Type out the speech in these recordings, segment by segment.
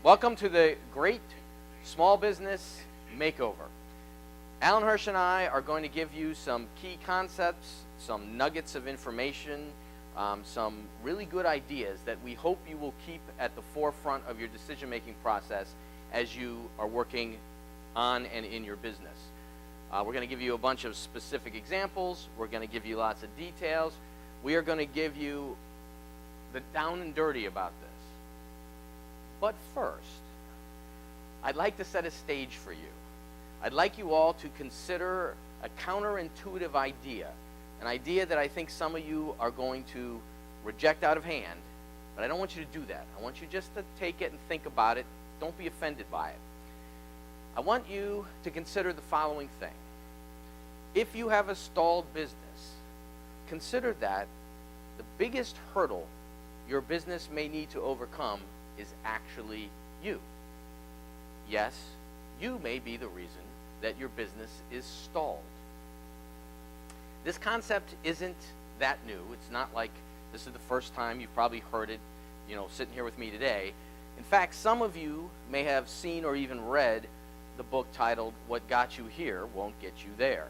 Welcome to the Great Small Business Makeover. Alan Hirsch and I are going to give you some key concepts, some nuggets of information, some really good ideas that we hope you will keep at the forefront of your decision-making process as you are working on and in your business. We're going to give you a bunch of specific examples. We're going to give you lots of details. We are going to give you the down and dirty about this. But first, I'd like to set a stage for you. I'd like you all to consider a counterintuitive idea, an idea that I think some of you are going to reject out of hand, but I don't want you to do that. I want you just to take it and think about it. Don't be offended by it. I want you to consider the following thing. If you have a stalled business, consider that the biggest hurdle your business may need to overcome is actually you. Yes, you may be the reason that your business is stalled. This concept isn't that new. It's not like this is the first time you've probably heard it, sitting here with me today. In fact, some of you may have seen or even read the book titled What Got You Here Won't Get You There.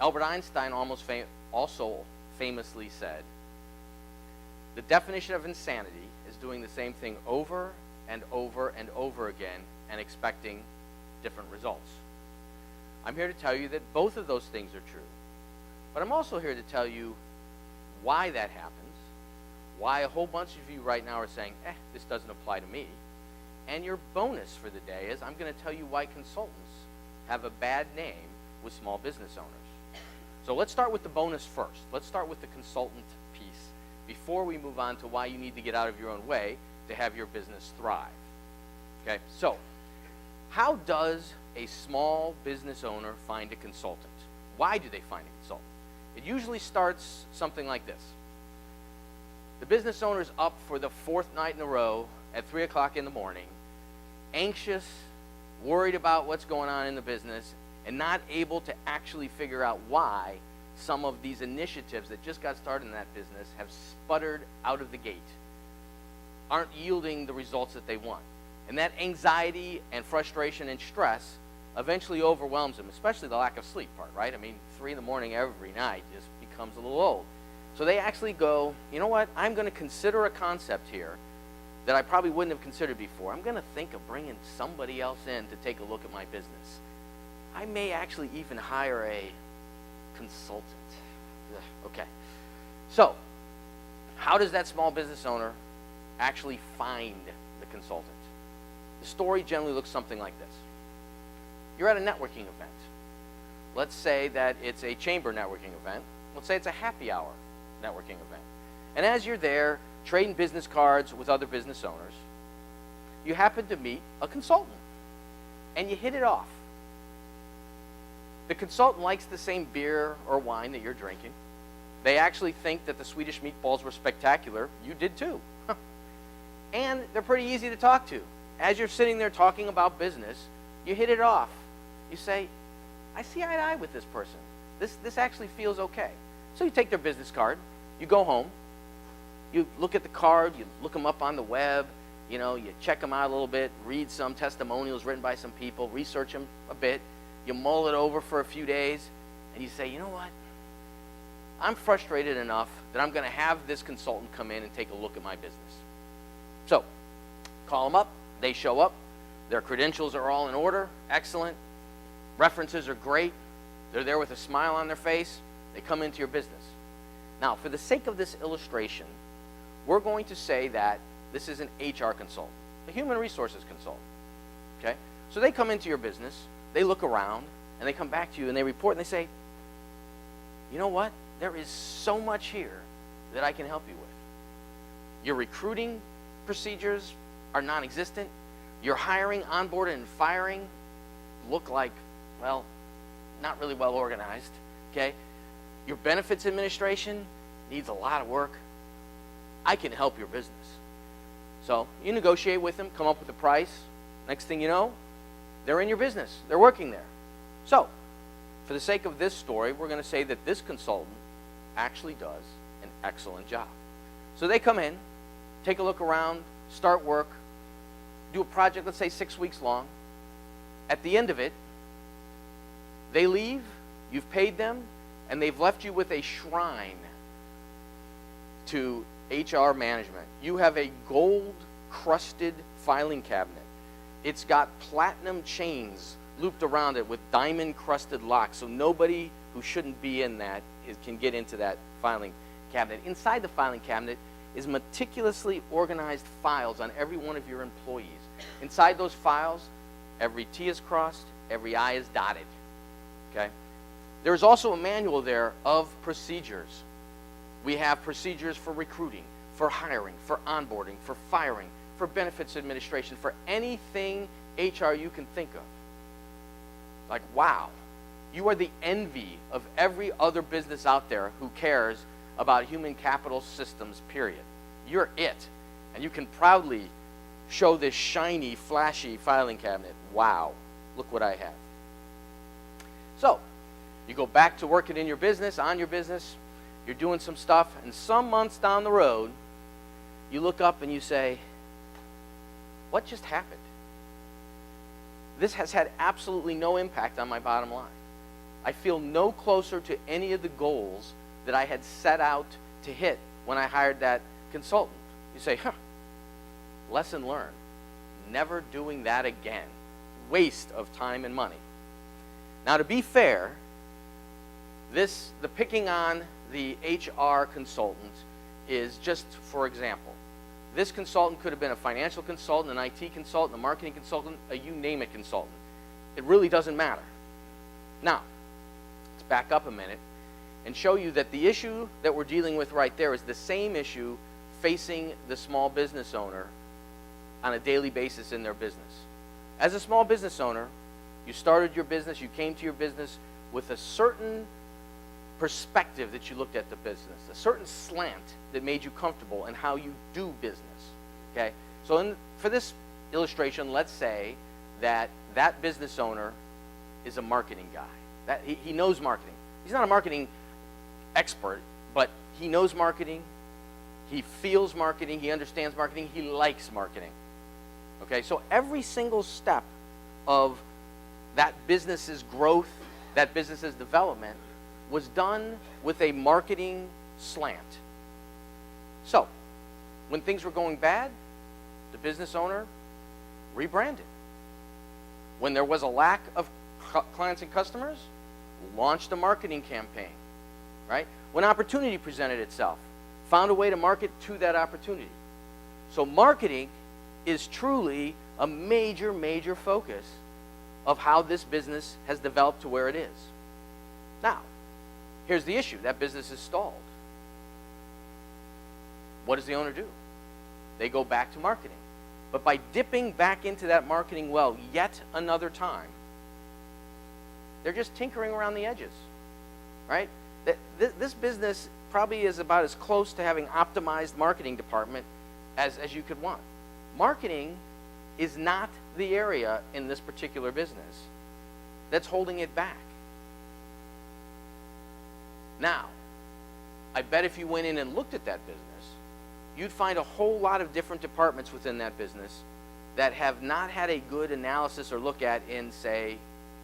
Albert Einstein also famously said, the definition of insanity is doing the same thing over and over and over again and expecting different results. I'm here to tell you that both of those things are true. But I'm also here to tell you why that happens, why a whole bunch of you right now are saying, this doesn't apply to me. And your bonus for the day is I'm going to tell you why consultants have a bad name with small business owners. So let's start with the bonus first. Let's start with the consultant piece before we move on to why you need to get out of your own way to have your business thrive. Okay, so how does a small business owner find a consultant? Why do they find a consultant? It usually starts something like this. The business owner's up for the fourth night in a row at 3 o'clock in the morning, anxious, worried about what's going on in the business, and not able to actually figure out why some of these initiatives that just got started in that business have sputtered out of the gate, aren't yielding the results that they want. And that anxiety and frustration and stress eventually overwhelms them, especially the lack of sleep part, right? 3 in the morning every night just becomes a little old. So they actually go, you know what, I'm going to consider a concept here that I probably wouldn't have considered before. I'm going to think of bringing somebody else in to take a look at my business. I may actually even hire a consultant. Okay. So, how does that small business owner actually find the consultant? The story generally looks something like this. You're at a networking event. Let's say that it's a chamber networking event. Let's say it's a happy hour networking event. And as you're there, trading business cards with other business owners, you happen to meet a consultant, and you hit it off. The consultant likes the same beer or wine that you're drinking. They actually think that the Swedish meatballs were spectacular. You did too. And they're pretty easy to talk to. As you're sitting there talking about business, you hit it off. You say, I see eye to eye with this person. This actually feels okay. So you take their business card, you go home, you look at the card, you look them up on the web, you check them out a little bit, read some testimonials written by some people, research them a bit, you mull it over for a few days, and you say, you know what? I'm frustrated enough that I'm going to have this consultant come in and take a look at my business. So, call them up, they show up, their credentials are all in order, excellent, references are great, they're there with a smile on their face, they come into your business. Now, for the sake of this illustration, we're going to say that this is an HR consultant, a human resources consultant, okay? So they come into your business, they look around, and they come back to you and they report and they say, you know what? There is so much here that I can help you with. Your recruiting procedures are non-existent. Your hiring, onboarding, and firing look like, well, not really well organized, okay? Your benefits administration needs a lot of work. I can help your business. So you negotiate with them, come up with a price. Next thing you know, they're in your business. They're working there. So, for the sake of this story, we're going to say that this consultant actually does an excellent job. So they come in, take a look around, start work, do a project, let's say 6 weeks long. At the end of it, they leave, you've paid them, and they've left you with a shrine to HR management. You have a gold-crusted filing cabinet. It's got platinum chains looped around it with diamond-crusted locks, so nobody who shouldn't be in that can get into that filing cabinet. Inside the filing cabinet is meticulously organized files on every one of your employees. Inside those files, every T is crossed, every I is dotted. Okay? There's also a manual there of procedures. We have procedures for recruiting, for hiring, for onboarding, for firing, for benefits administration, for anything HR you can think of. Like, wow, you are the envy of every other business out there who cares about human capital systems, period. You're it. And you can proudly show this shiny, flashy filing cabinet. Wow, look what I have. So, you go back to working in your business, on your business, you're doing some stuff, and some months down the road, you look up and you say, what just happened? This has had absolutely no impact on my bottom line. I feel no closer to any of the goals that I had set out to hit when I hired that consultant. You say, lesson learned. Never doing that again. Waste of time and money. Now, to be fair, the picking on the HR consultant is just for example. This consultant could have been a financial consultant, an IT consultant, a marketing consultant, a you name it consultant. It really doesn't matter. Now, let's back up a minute and show you that the issue that we're dealing with right there is the same issue facing the small business owner on a daily basis in their business. As a small business owner, you started your business, you came to your business with a certain perspective that you looked at the business, a certain slant that made you comfortable in how you do business. Okay? So for this illustration, let's say that business owner is a marketing guy. That he knows marketing. He's not a marketing expert, but he knows marketing, he feels marketing, he understands marketing, he likes marketing. Okay? So every single step of that business's growth, that business's development, was done with a marketing slant. So, when things were going bad, the business owner rebranded. When there was a lack of clients and customers, launched a marketing campaign, right? When opportunity presented itself, found a way to market to that opportunity. So marketing is truly a major, major focus of how this business has developed to where it is. Now, here's the issue. That business is stalled. What does the owner do? They go back to marketing. But by dipping back into that marketing well yet another time, they're just tinkering around the edges, right? This business probably is about as close to having optimized marketing department as you could want. Marketing is not the area in this particular business that's holding it back. Now, I bet if you went in and looked at that business, you'd find a whole lot of different departments within that business that have not had a good analysis or look at in, say,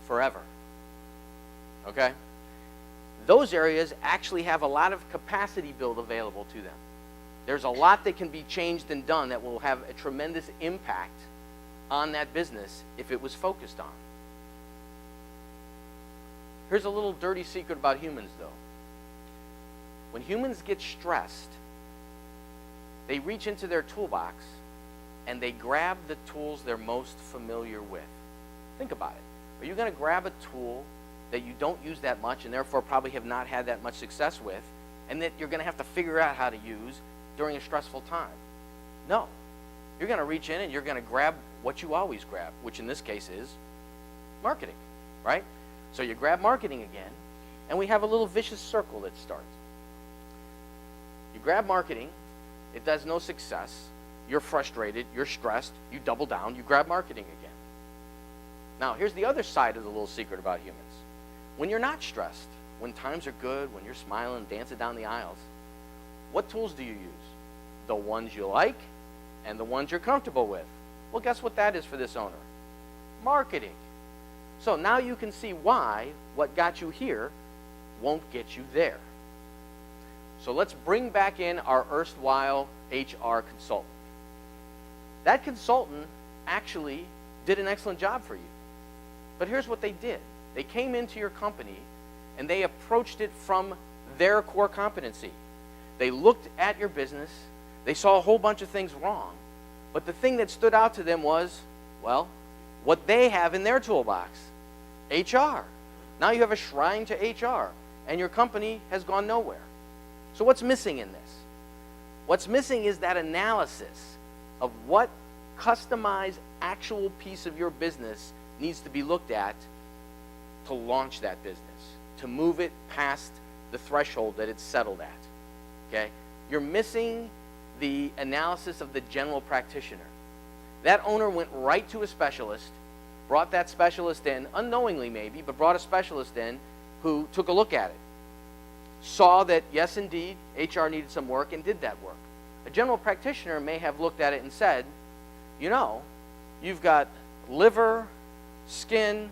forever. Okay? Those areas actually have a lot of capacity build available to them. There's a lot that can be changed and done that will have a tremendous impact on that business if it was focused on. Here's a little dirty secret about humans, though. When humans get stressed, they reach into their toolbox and they grab the tools they're most familiar with. Think about it. Are you going to grab a tool that you don't use that much and therefore probably have not had that much success with, and that you're going to have to figure out how to use during a stressful time? No. You're going to reach in and you're going to grab what you always grab, which in this case is marketing, right? So you grab marketing again, and we have a little vicious circle that starts. You grab marketing, it does no success, you're frustrated, you're stressed, you double down, you grab marketing again. Now, here's the other side of the little secret about humans. When you're not stressed, when times are good, when you're smiling, dancing down the aisles, what tools do you use? The ones you like and the ones you're comfortable with. Well, guess what that is for this owner? Marketing. So now you can see why what got you here won't get you there. So let's bring back in our erstwhile HR consultant. That consultant actually did an excellent job for you. But here's what they did. They came into your company and they approached it from their core competency. They looked at your business, they saw a whole bunch of things wrong, but the thing that stood out to them was, well, what they have in their toolbox, HR. Now you have a shrine to HR, and your company has gone nowhere. So what's missing in this? What's missing is that analysis of what customized actual piece of your business needs to be looked at to launch that business, to move it past the threshold that it's settled at. Okay? You're missing the analysis of the general practitioner. That owner went right to a specialist, brought that specialist in, unknowingly maybe, but brought a specialist in who took a look at it, saw that, yes, indeed, HR needed some work and did that work. A general practitioner may have looked at it and said, you know, you've got liver, skin,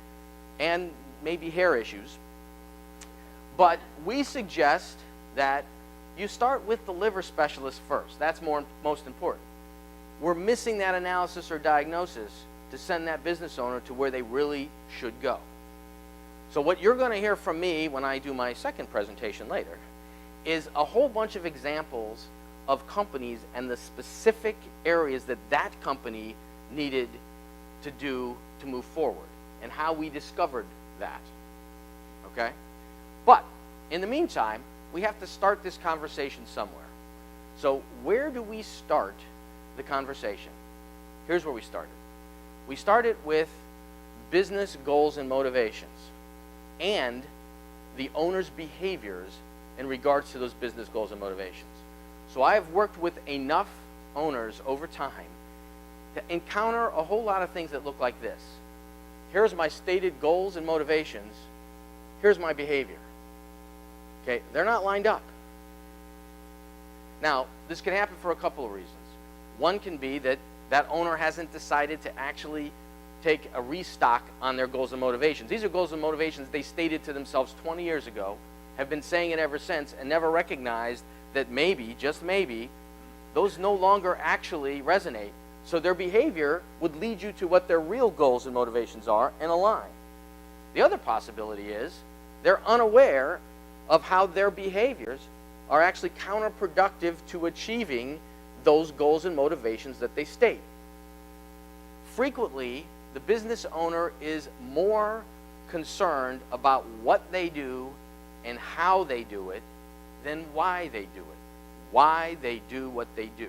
and maybe hair issues, but we suggest that you start with the liver specialist first. That's most important. We're missing that analysis or diagnosis to send that business owner to where they really should go. So what you're going to hear from me when I do my second presentation later is a whole bunch of examples of companies and the specific areas that that company needed to do to move forward and how we discovered that. Okay? But in the meantime, we have to start this conversation somewhere. So where do we start the conversation? Here's where we started. We started with business goals and motivations and the owner's behaviors in regards to those business goals and motivations. So I have worked with enough owners over time to encounter a whole lot of things that look like this. Here's my stated goals and motivations. Here's my behavior. Okay, they're not lined up. Now, this can happen for a couple of reasons. One can be that that owner hasn't decided to actually take a restock on their goals and motivations. These are goals and motivations they stated to themselves 20 years ago, have been saying it ever since, and never recognized that maybe, just maybe, those no longer actually resonate. So their behavior would lead you to what their real goals and motivations are and align. The other possibility is they're unaware of how their behaviors are actually counterproductive to achieving those goals and motivations that they state. Frequently, the business owner is more concerned about what they do and how they do it than why they do it, why they do what they do.